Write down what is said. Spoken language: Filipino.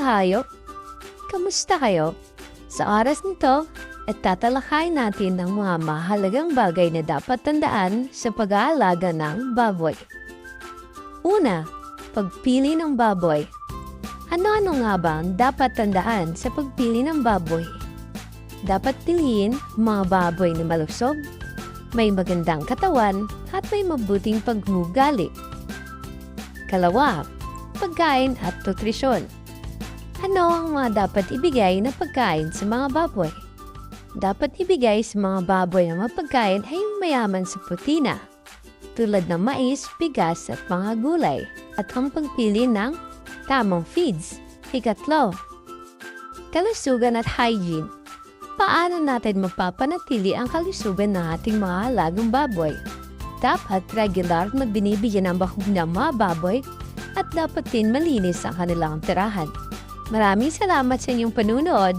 kahayop! Kamusta kayo? Sa oras nito, tatalakay natin ang mga mahalagang bagay na dapat tandaan sa pag-aalaga ng baboy. Una, pagpili ng baboy. Ano-ano nga ba ang dapat tandaan sa pagpili ng baboy? Dapat piliin mga baboy na malusog, may magandang katawan at may mabuting pag-uugali. Kalawa, pagkain at nutrisyon. Ano ang mga dapat ibigay na pagkain sa mga baboy? Dapat ibigay sa mga baboy na mapagkain ay mayaman sa protina, tulad ng mais, bigas at mga gulay, at ang pagpili ng tamang feeds. Ikatlo, kalusugan at hygiene. Paano natin mapapanatili ang kalusugan ng ating mga alagang baboy? Dapat regular na binibigyan ng bakuna ng mga baboy at dapat din malinis ang kanilang tirahan. Maraming salamat sa inyong panunood.